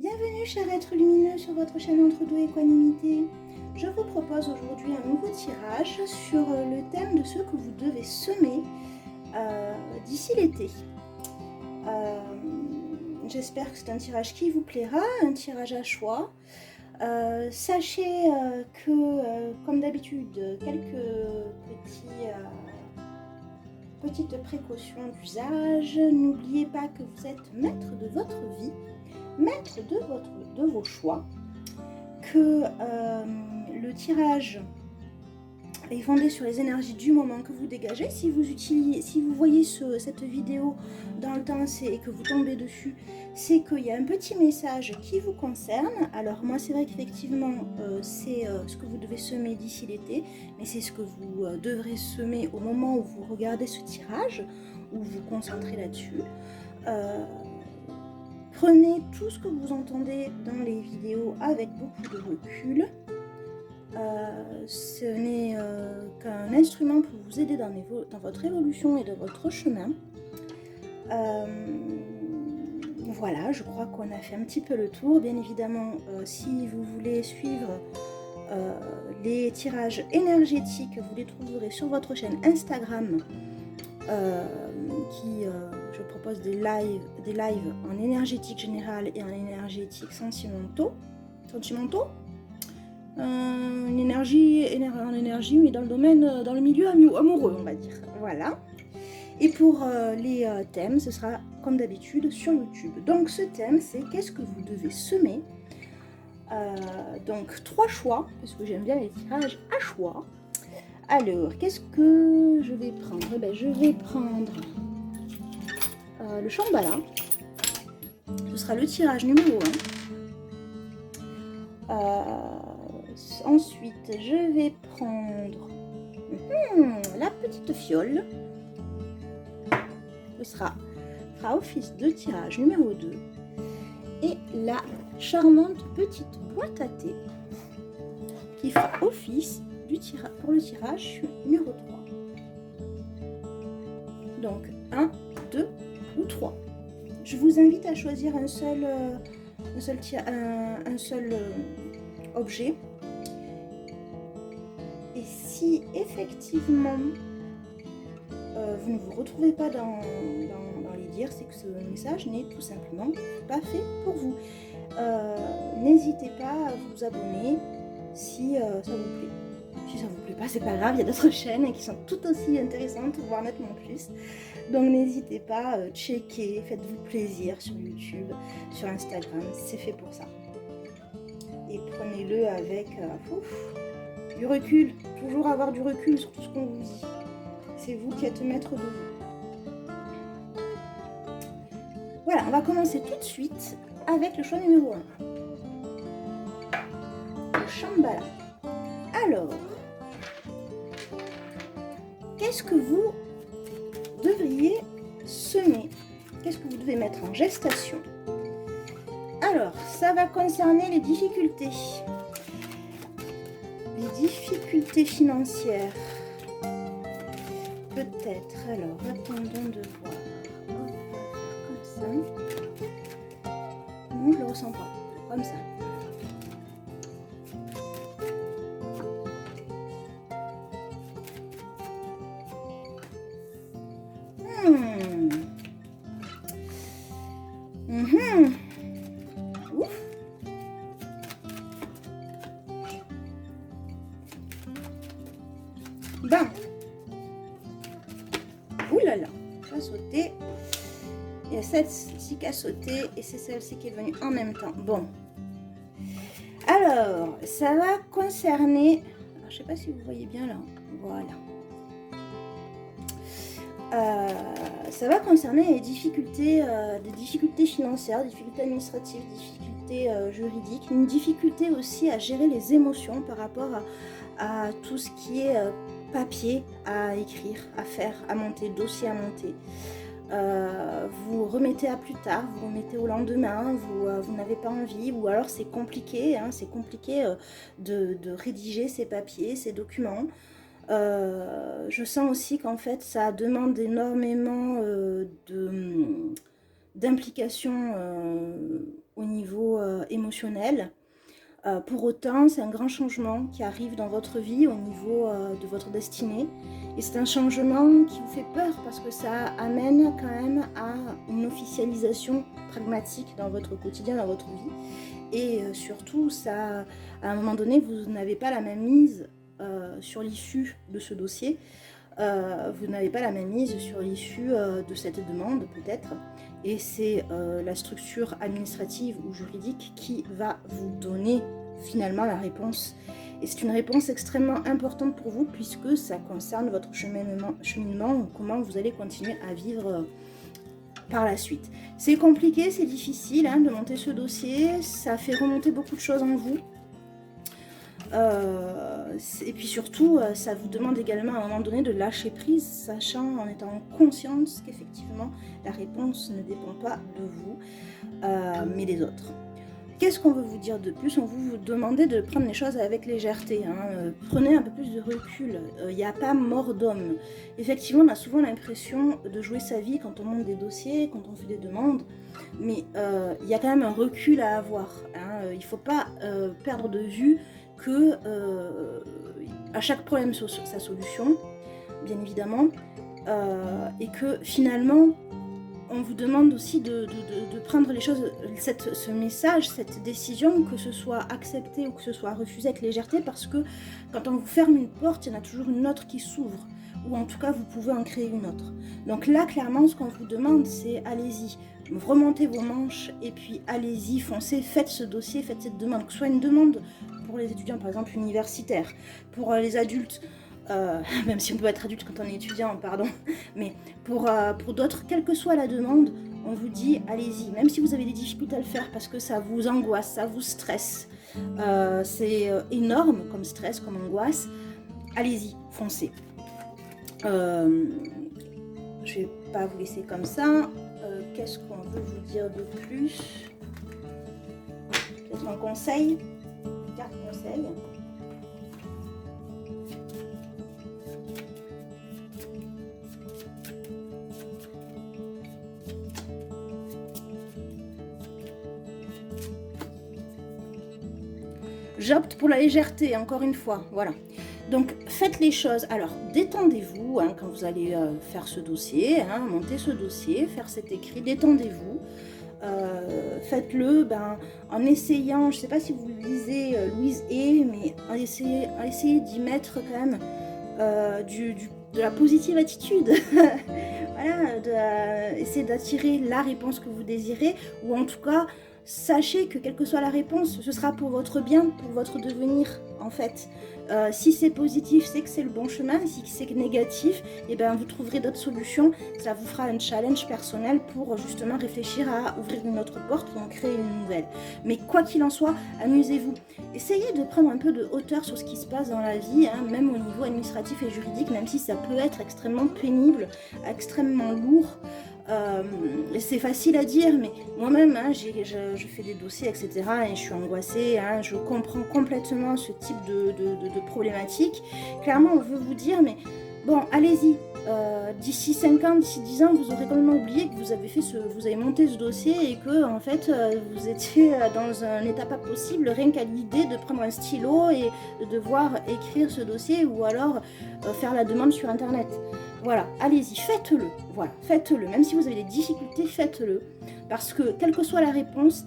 Bienvenue cher être lumineux sur votre chaîne Entre-deux Équanimité. Je vous propose aujourd'hui un nouveau tirage sur le thème de ce que vous devez semer d'ici l'été. J'espère que c'est un tirage qui vous plaira, un tirage à choix. Sachez que, comme d'habitude, quelques petites précautions d'usage. N'oubliez pas que vous êtes maître de votre vie, maître de vos choix, que le tirage est fondé sur les énergies du moment que vous dégagez. Si vous voyez cette vidéo dans le temps et que vous tombez dessus, c'est qu'il y a un petit message qui vous concerne. Alors moi c'est vrai qu'effectivement c'est ce que vous devez semer d'ici l'été, mais c'est ce que vous devrez semer au moment où vous regardez ce tirage, où vous vous concentrez là-dessus. Prenez tout ce que vous entendez dans les vidéos avec beaucoup de recul. Ce n'est qu'un instrument pour vous aider dans votre évolution et dans votre chemin. Voilà, je crois qu'on a fait un petit peu le tour. Bien évidemment, si vous voulez suivre les tirages énergétiques, vous les trouverez sur votre chaîne Instagram je propose des lives en énergétique générale et en énergétique sentimentaux. Une énergie en énergie, mais dans le milieu amoureux, on va dire. Voilà. Et pour les thèmes, ce sera comme d'habitude sur YouTube. Donc ce thème, c'est qu'est-ce que vous devez semer. Donc 3 choix, parce que j'aime bien les tirages à choix. Alors, qu'est-ce que je vais prendre? Je vais prendre le Shambhala. Ce sera le tirage numéro 1. Ensuite, je vais prendre la petite fiole. Ce fera office de tirage numéro 2. Et la charmante petite boîte à thé qui fera office pour le tirage numéro 3. Donc 1, 2 ou 3. Je vous invite à choisir un seul objet. Et si effectivement vous ne vous retrouvez pas dans les dires, c'est que ce message n'est tout simplement pas fait pour vous. N'hésitez pas à vous abonner si ça vous plaît. Si ça vous plaît pas, c'est pas grave, il y a d'autres chaînes qui sont tout aussi intéressantes, voire nettement plus. Donc n'hésitez pas, checker, faites-vous plaisir sur YouTube, sur Instagram, c'est fait pour ça. Et prenez-le avec du recul, toujours avoir du recul sur tout ce qu'on vous dit. C'est vous qui êtes maître de vous. Voilà, on va commencer tout de suite avec le choix numéro 1. Le Shambhala. Alors, qu'est-ce que vous devriez semer? Qu'est-ce que vous devez mettre en gestation? Alors, ça va concerner les difficultés. Les difficultés financières. Peut-être. Alors, attendons de voir. Comme ça. Non, je le ressens pas. Comme ça. Ouf. Ben. Ouh là là, ça a sauté. Il y a celle-ci qui a sauté et c'est celle-ci qui est venue en même temps. Bon. Alors, ça va concerner... Alors, je sais pas si vous voyez bien là. Voilà. Ça va concerner les difficultés, des difficultés financières, des difficultés administratives, des difficultés juridiques, une difficulté aussi à gérer les émotions par rapport à tout ce qui est papier à écrire, à faire, à monter, dossier à monter. Vous remettez à plus tard, vous remettez au lendemain, vous n'avez pas envie, ou alors c'est compliqué, de rédiger ces papiers, ces documents. Je sens aussi qu'en fait ça demande énormément d'implication au niveau émotionnel. Pour autant, c'est un grand changement qui arrive dans votre vie au niveau de votre destinée. Et c'est un changement qui vous fait peur parce que ça amène quand même à une officialisation pragmatique dans votre quotidien, dans votre vie. Et surtout, ça, à un moment donné, vous n'avez pas la même mise sur l'issue de ce dossier. Vous n'avez pas la même mise sur l'issue de cette demande, peut-être. Et c'est la structure administrative ou juridique qui va vous donner finalement la réponse. Et c'est une réponse extrêmement importante pour vous puisque ça concerne votre cheminement, comment vous allez continuer à vivre par la suite. C'est compliqué, c'est difficile hein, de monter ce dossier, ça fait remonter beaucoup de choses en vous. Et puis surtout, ça vous demande également à un moment donné de lâcher prise, sachant, en étant consciente qu'effectivement, la réponse ne dépend pas de vous, mais des autres. Qu'est-ce qu'on veut vous dire de plus? On veut vous demander de prendre les choses avec légèreté. Hein. Prenez un peu plus de recul. Il n'y a pas mort d'homme. Effectivement, on a souvent l'impression de jouer sa vie quand on monte des dossiers, quand on fait des demandes. Mais il y a quand même un recul à avoir. Hein. Il ne faut pas perdre de vue que à chaque problème sa solution, bien évidemment, et que finalement on vous demande aussi de prendre les choses, ce message, cette décision, que ce soit accepté ou que ce soit refusé avec légèreté, parce que quand on vous ferme une porte, il y en a toujours une autre qui s'ouvre, ou en tout cas vous pouvez en créer une autre. Donc là clairement ce qu'on vous demande c'est allez-y, remontez vos manches et puis allez-y, foncez, faites ce dossier, faites cette demande, que ce soit une demande pour les étudiants par exemple universitaires, pour les adultes, même si on peut être adulte quand on est étudiant, pardon, mais pour d'autres, quelle que soit la demande, on vous dit allez-y, même si vous avez des difficultés à le faire parce que ça vous angoisse, ça vous stresse, c'est énorme comme stress, comme angoisse, allez-y, foncez. Je vais pas vous laisser comme ça. Qu'est-ce qu'on veut vous dire de plus? Peut-être un conseil, une carte conseil. J'opte pour la légèreté, encore une fois, voilà. Donc, faites les choses. Alors, détendez-vous hein, quand vous allez faire ce dossier, hein, monter ce dossier, faire cet écrit, détendez-vous. Faites-le en essayant, je ne sais pas si vous lisez Louise Hay, mais essayez d'y mettre quand même de la positive attitude. Voilà, essayez d'attirer la réponse que vous désirez, ou en tout cas, sachez que quelle que soit la réponse, ce sera pour votre bien, pour votre devenir en fait. Si c'est positif, c'est que c'est le bon chemin. Si c'est négatif, eh ben, vous trouverez d'autres solutions. Ça vous fera un challenge personnel pour justement réfléchir à ouvrir une autre porte ou en créer une nouvelle. Mais quoi qu'il en soit, amusez-vous. Essayez de prendre un peu de hauteur sur ce qui se passe dans la vie, hein, même au niveau administratif et juridique, même si ça peut être extrêmement pénible, extrêmement lourd. C'est facile à dire, mais moi-même, hein, je fais des dossiers, etc. et je suis angoissée, hein, je comprends complètement ce type de problématique. Clairement, on veut vous dire, mais bon, allez-y, d'ici 5 ans, d'ici 10 ans, vous aurez complètement oublié que vous avez monté ce dossier et que, en fait, vous étiez dans un état pas possible, rien qu'à l'idée de prendre un stylo et de devoir écrire ce dossier ou alors faire la demande sur Internet. Voilà, allez-y, faites-le, voilà, faites-le, même si vous avez des difficultés, faites-le, parce que quelle que soit la réponse,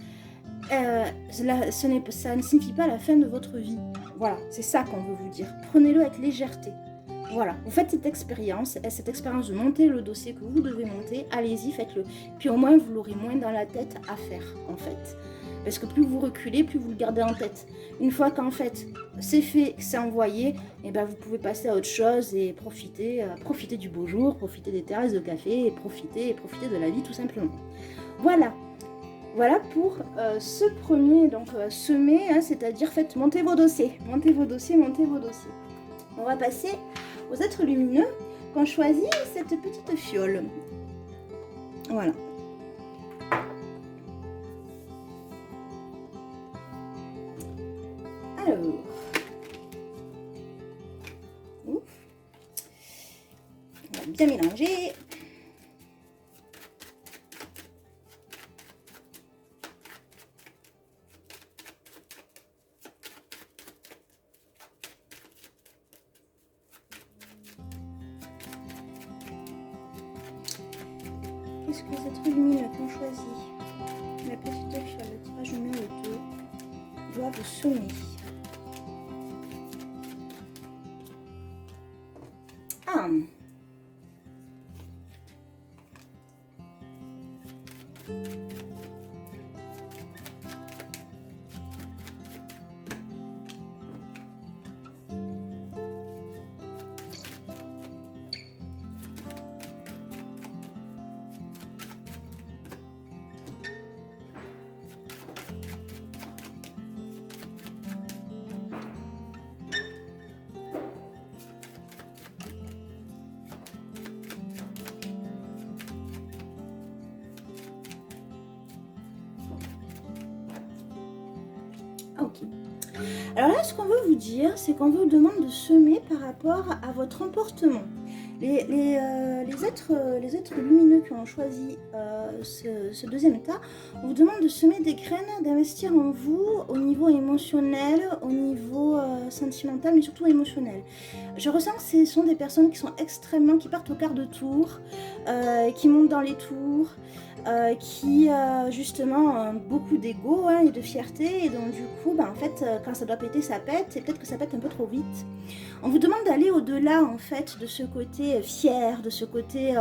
ça ne signifie pas la fin de votre vie, voilà, c'est ça qu'on veut vous dire, prenez-le avec légèreté, voilà, vous faites cette expérience de monter le dossier que vous devez monter, allez-y, faites-le, puis au moins vous l'aurez moins dans la tête à faire, en fait. Parce que plus vous reculez, plus vous le gardez en tête. Une fois qu'en fait c'est fait, c'est envoyé, et ben vous pouvez passer à autre chose et profiter du beau jour, profiter des terrasses de café et profiter de la vie tout simplement. Voilà. Voilà pour ce premier semé, hein, c'est-à-dire montez vos dossiers. On va passer aux êtres lumineux qu'on choisit cette petite fiole. Voilà. Alors, on va bien mélanger. qu'est-ce que les êtres lumineux qui ont choisi la petite fiole, le tirage numéro 2, doivent semer? Ah, ok. Alors là, ce qu'on veut vous dire, c'est qu'on vous demande de semer par rapport à votre emportement. Les êtres lumineux qui ont choisi ce deuxième état, on vous demande de semer des graines, d'investir en vous au niveau émotionnel, au niveau sentimental, mais surtout émotionnel. Je ressens que ce sont des personnes qui sont extrêmement, qui partent au quart de tour, qui montent dans les tours, qui justement ont beaucoup d'ego et de fierté, et donc du coup en fait quand ça doit péter ça pète, et peut-être que ça pète un peu trop vite. On vous demande d'aller au-delà en fait de ce côté fier, de ce côté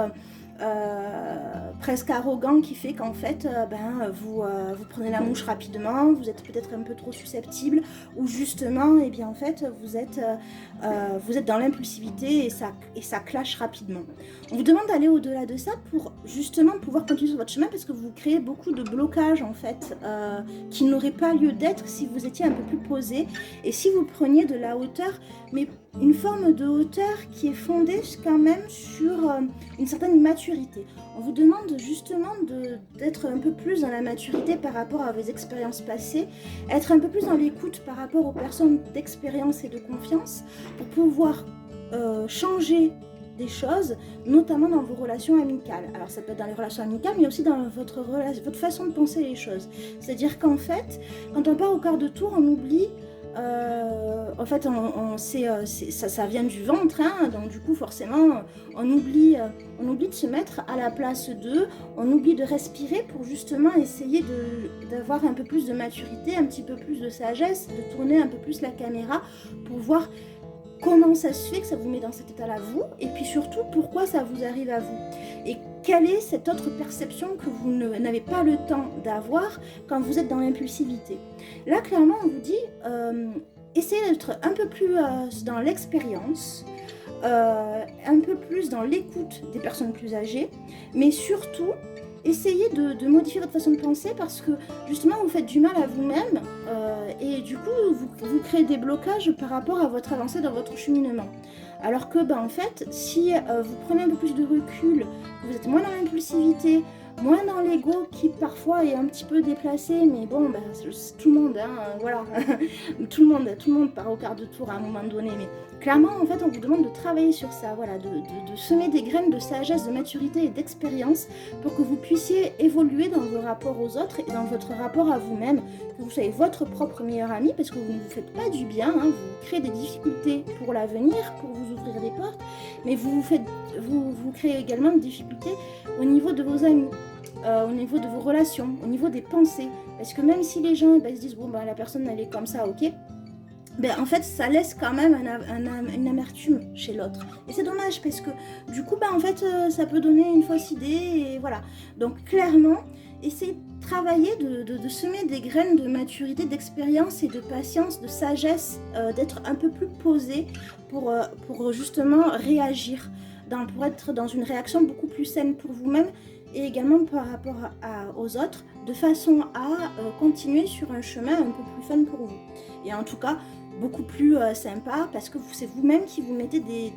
presque arrogant qui fait qu'en fait vous prenez la mouche rapidement, vous êtes peut-être un peu trop susceptible, ou justement et bien en fait vous êtes dans l'impulsivité et ça clash rapidement. On vous demande d'aller au-delà de ça pour justement pouvoir continuer sur votre chemin, parce que vous créez beaucoup de blocages en fait qui n'auraient pas lieu d'être si vous étiez un peu plus posé et si vous preniez de la hauteur, mais une forme de hauteur qui est fondée quand même sur une certaine maturité. On vous demande justement d'être un peu plus dans la maturité par rapport à vos expériences passées, être un peu plus dans l'écoute par rapport aux personnes d'expérience et de confiance pour pouvoir changer des choses, notamment dans vos relations amicales. Alors ça peut être dans les relations amicales, mais aussi dans votre façon de penser les choses. C'est-à-dire qu'en fait, quand on part au quart de tour, on oublie en fait, ça vient du ventre, hein, donc du coup, forcément, on oublie de se mettre à la place d'eux, on oublie de respirer pour justement essayer d'avoir un peu plus de maturité, un petit peu plus de sagesse, de tourner un peu plus la caméra pour voir comment ça se fait que ça vous met dans cet état-là, vous, et puis surtout, pourquoi ça vous arrive à vous. Et quelle est cette autre perception que vous n'avez pas le temps d'avoir quand vous êtes dans l'impulsivité. Là, clairement, on vous dit, essayez d'être un peu plus dans l'expérience, un peu plus dans l'écoute des personnes plus âgées, mais surtout, essayez de modifier votre façon de penser, parce que justement vous faites du mal à vous-même et du coup vous créez des blocages par rapport à votre avancée dans votre cheminement. Alors que en fait, si vous prenez un peu plus de recul, que vous êtes moins dans l'impulsivité, moins dans l'ego qui parfois est un petit peu déplacé, mais bon, tout le monde, hein, voilà, tout le monde part au quart de tour à un moment donné, mais clairement, en fait, on vous demande de travailler sur ça, voilà, de semer des graines de sagesse, de maturité et d'expérience pour que vous puissiez évoluer dans vos rapports aux autres et dans votre rapport à vous-même, que vous soyez votre propre meilleur ami, parce que vous ne vous faites pas du bien, hein, vous créez des difficultés pour l'avenir, pour vous ouvrir des portes, mais vous créez également des difficultés au niveau de vos amis. Au niveau de vos relations, au niveau des pensées, parce que même si les gens se disent bon la personne elle est comme ça, ok, en fait ça laisse quand même une amertume chez l'autre, et c'est dommage parce que du coup en fait ça peut donner une fausse idée, et voilà. Donc clairement, essayez de travailler, de semer des graines de maturité, d'expérience et de patience, de sagesse, d'être un peu plus posé pour justement réagir, pour être dans une réaction beaucoup plus saine pour vous-même et également par rapport aux autres, de façon à continuer sur un chemin un peu plus fun pour vous. Et en tout cas, beaucoup plus sympa, parce que c'est vous-même qui vous mettez des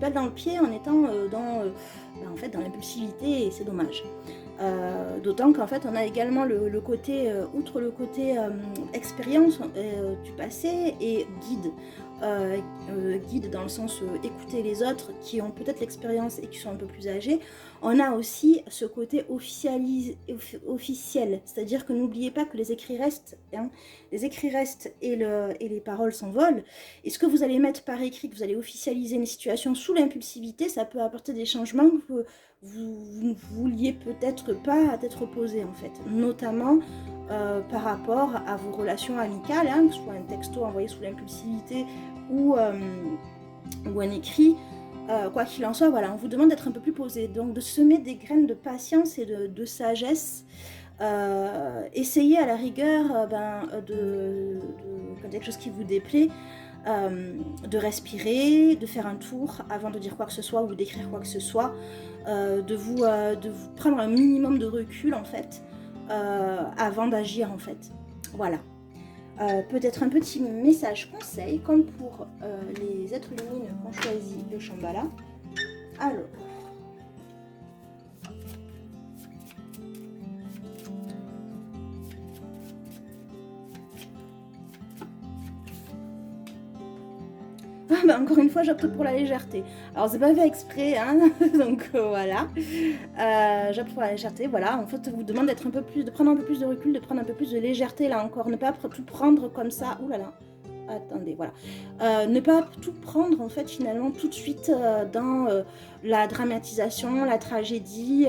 balles dans le pied en étant dans l'impulsivité, et c'est dommage. D'autant qu'en fait on a également le côté, outre le côté expérience du passé et guide. Guide dans le sens écouter les autres qui ont peut-être l'expérience et qui sont un peu plus âgés. On a aussi ce côté officiel, c'est-à-dire que n'oubliez pas que les écrits restent, hein, les écrits restent et les paroles s'envolent. Et ce que vous allez mettre par écrit, que vous allez officialiser une situation sous l'impulsivité, ça peut apporter des changements vous ne vouliez peut-être pas être posé en fait, notamment par rapport à vos relations amicales, hein, que ce soit un texto envoyé sous l'impulsivité ou un écrit, quoi qu'il en soit, voilà, on vous demande d'être un peu plus posé, donc de semer des graines de patience et de sagesse. Essayez à la rigueur quand quelque chose qui vous déplaît, de respirer, de faire un tour avant de dire quoi que ce soit ou d'écrire quoi que ce soit, de vous prendre un minimum de recul en fait, avant d'agir en fait. Voilà. Peut-être un petit message conseil, comme pour les êtres lumineux qui ont choisi le Shambhala. Alors, encore une fois, j'opte pour la légèreté. Alors, c'est pas fait exprès, hein, donc voilà. J'opte pour la légèreté, voilà. En fait, vous demande de prendre un peu plus de recul, de prendre un peu plus de légèreté, là encore. Ne pas tout prendre comme ça. Ouh là là. Attendez, voilà. Ne pas tout prendre, en fait, finalement, tout de suite dans la dramatisation, la tragédie,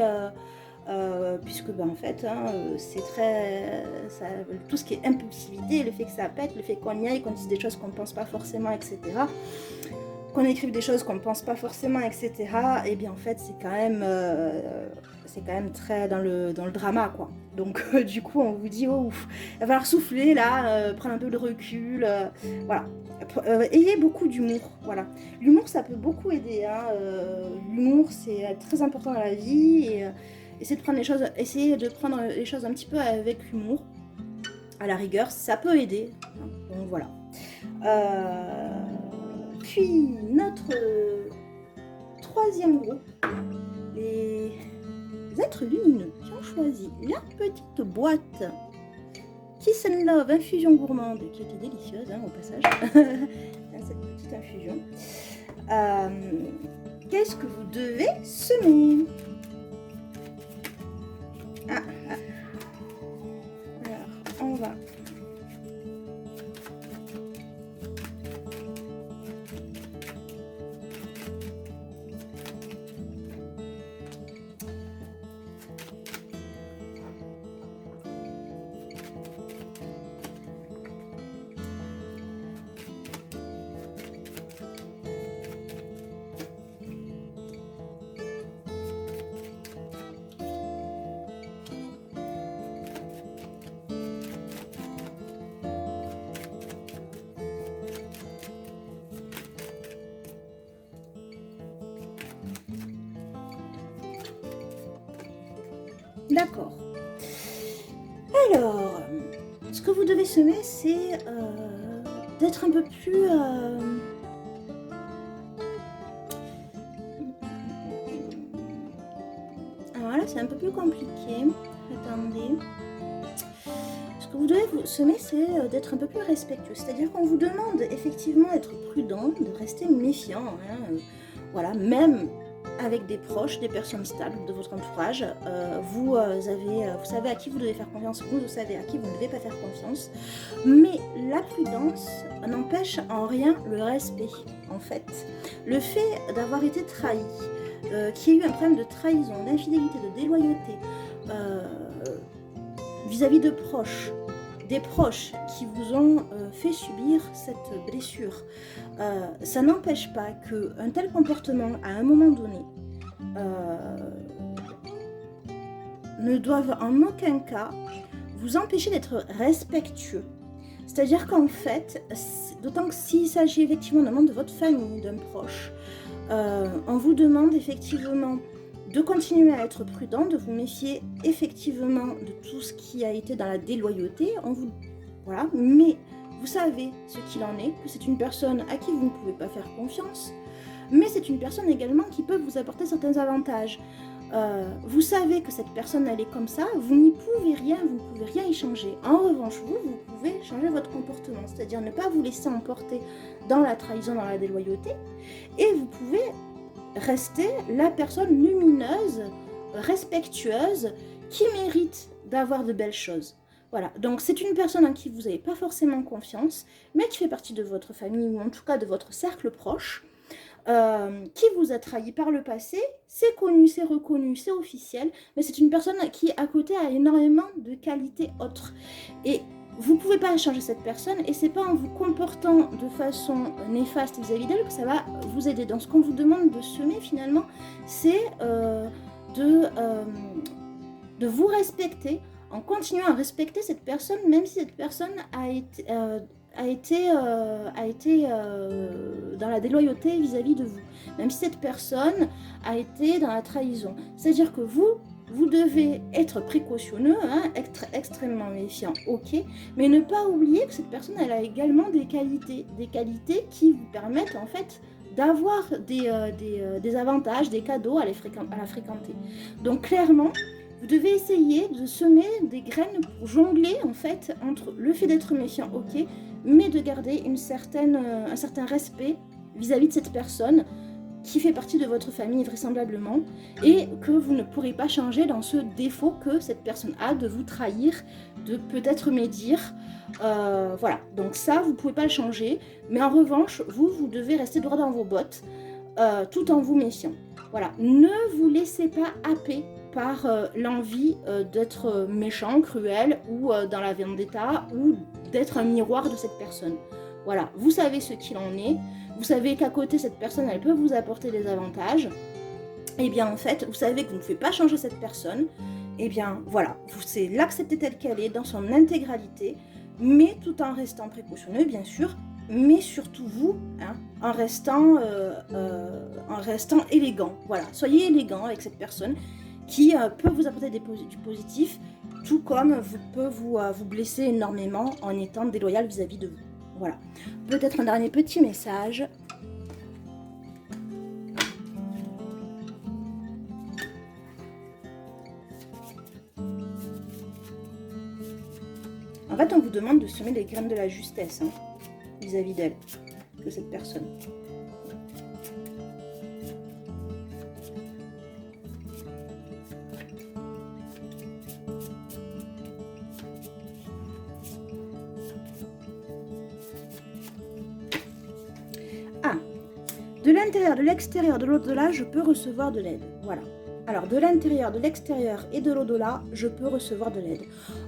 puisque, en fait, hein, c'est très... tout ce qui est impulsivité, le fait que ça pète, le fait qu'on y aille, qu'on dise des choses qu'on ne pense pas forcément, etc., qu'on écrive des choses qu'on ne pense pas forcément, etc., et bien, en fait, c'est quand même très dans le drama, quoi. Donc, du coup, on vous dit, oh, ouf, il va falloir souffler, là, prendre un peu de recul, voilà. Ayez beaucoup d'humour, voilà. L'humour, ça peut beaucoup aider, hein. L'humour, c'est très important dans la vie, et essayez de prendre les choses un petit peu avec humour, à la rigueur, ça peut aider, hein. Donc, voilà. Puis, notre troisième groupe, les êtres lumineux qui ont choisi la petite boîte Kiss and Love infusion gourmande, qui était délicieuse, hein, au passage, cette petite infusion. Qu'est-ce que vous devez semer? Alors, on va... D'accord. Alors, ce que vous devez semer, c'est d'être un peu plus... Alors là, c'est un peu plus compliqué. Attendez. Ce que vous devez semer, c'est d'être un peu plus respectueux. C'est-à-dire qu'on vous demande effectivement d'être prudent, de rester méfiant. Hein, voilà, même avec des proches, des personnes stables de votre entourage, vous savez à qui vous devez faire confiance, vous savez à qui vous ne devez pas faire confiance, mais la prudence n'empêche en rien le respect, en fait. Le fait d'avoir été trahi, qu'il y ait eu un problème de trahison, d'infidélité, de déloyauté, vis-à-vis de proches, des proches qui vous ont fait subir cette blessure, ça n'empêche pas qu'un tel comportement, à un moment donné, ne doive en aucun cas vous empêcher d'être respectueux. C'est-à-dire qu'en fait, d'autant que s'il s'agit effectivement d'un membre de votre famille, d'un proche, on vous demande effectivement de continuer à être prudent, de vous méfier effectivement de tout ce qui a été dans la déloyauté. Voilà, mais vous savez ce qu'il en est, que c'est une personne à qui vous ne pouvez pas faire confiance, mais c'est une personne également qui peut vous apporter certains avantages. Vous savez que cette personne, elle est comme ça, vous n'y pouvez rien, vous ne pouvez rien y changer. En revanche, vous pouvez changer votre comportement, c'est-à-dire ne pas vous laisser emporter dans la trahison, dans la déloyauté, et vous pouvez rester la personne lumineuse, respectueuse, qui mérite d'avoir de belles choses. Voilà, donc c'est une personne en qui vous n'avez pas forcément confiance, mais qui fait partie de votre famille, ou en tout cas de votre cercle proche. qui vous a trahi par le passé, c'est connu, c'est reconnu, c'est officiel, mais c'est une personne qui, à côté, a énormément de qualités autres. Et vous ne pouvez pas changer cette personne, et c'est pas en vous comportant de façon néfaste vis-à-vis d'elle que ça va vous aider. Donc ce qu'on vous demande de semer finalement, c'est de vous respecter en continuant à respecter cette personne, même si cette personne a été dans la déloyauté vis-à-vis de vous, même si cette personne a été dans la trahison. C'est-à-dire que vous devez être précautionneux, hein, être extrêmement méfiant, ok, mais ne pas oublier que cette personne, elle a également des qualités qui vous permettent en fait d'avoir des avantages, des cadeaux à la fréquenter. Donc clairement, vous devez essayer de semer des graines pour jongler en fait entre le fait d'être méfiant, ok, mais de garder un certain respect vis-à-vis de cette personne qui fait partie de votre famille vraisemblablement, et que vous ne pourrez pas changer dans ce défaut que cette personne a de vous trahir, de peut-être médire. Voilà, donc ça, vous ne pouvez pas le changer, mais en revanche, vous devez rester droit dans vos bottes, tout en vous méfiant. Voilà, ne vous laissez pas happer par l'envie d'être méchant, cruel, ou dans la vendetta, ou d'être un miroir de cette personne. Voilà, vous savez ce qu'il en est, vous savez qu'à côté, cette personne, elle peut vous apporter des avantages, et bien en fait, vous savez que vous ne pouvez pas changer cette personne, et bien voilà, c'est l'accepter telle qu'elle est, dans son intégralité, mais tout en restant précautionneux, bien sûr, mais surtout vous, hein, en restant élégant. Voilà, soyez élégant avec cette personne qui peut vous apporter du positif, tout comme peut vous blesser énormément en étant déloyal vis-à-vis de vous. Voilà. Peut-être un dernier petit message. En fait, on vous demande de semer les graines de la justesse, hein, vis-à-vis d'elle, de cette personne. De l'intérieur, de l'extérieur, de l'au-delà, je peux recevoir de l'aide. Voilà. Alors, de l'intérieur, de l'extérieur et de l'au-delà, je peux recevoir de l'aide.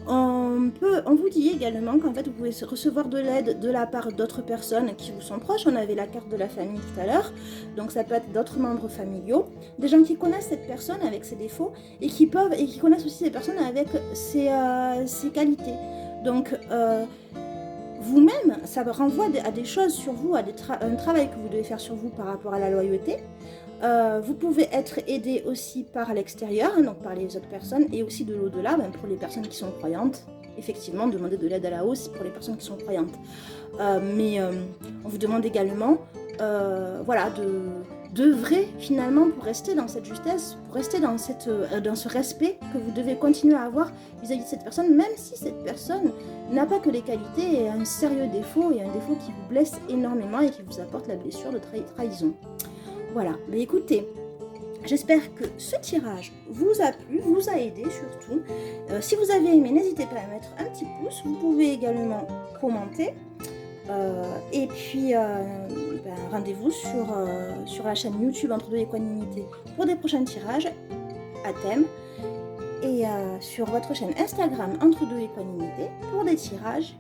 On vous dit également qu'en fait, vous pouvez recevoir de l'aide de la part d'autres personnes qui vous sont proches. On avait la carte de la famille tout à l'heure. Donc, ça peut être d'autres membres familiaux. Des gens qui connaissent cette personne avec ses défauts et qui connaissent aussi ces personnes avec ses qualités. Donc, vous-même, ça renvoie à des choses sur vous, à un travail que vous devez faire sur vous par rapport à la loyauté. Vous pouvez être aidé aussi par l'extérieur, hein, donc par les autres personnes, et aussi de l'au-delà, ben pour les personnes qui sont croyantes. Effectivement, demander de l'aide à la hausse pour les personnes qui sont croyantes. Mais on vous demande également voilà, d'œuvrer finalement pour rester dans cette justesse, pour rester dans ce respect que vous devez continuer à avoir vis-à-vis de cette personne, même si cette personne n'a pas que les qualités et un sérieux défaut, et un défaut qui vous blesse énormément et qui vous apporte la blessure de trahison. Voilà, mais écoutez, j'espère que ce tirage vous a plu, vous a aidé surtout. Si vous avez aimé, n'hésitez pas à mettre un petit pouce, vous pouvez également commenter. Et puis rendez-vous sur la chaîne YouTube Entre Deux Équanimités pour des prochains tirages à thème, et sur votre chaîne Instagram Entre Deux Équanimités pour des tirages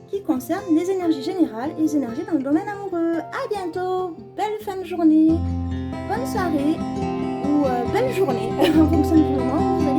qui concernent les énergies générales et les énergies dans le domaine amoureux. À bientôt, belle fin de journée, bonne soirée ou belle journée en fonction du moment où vous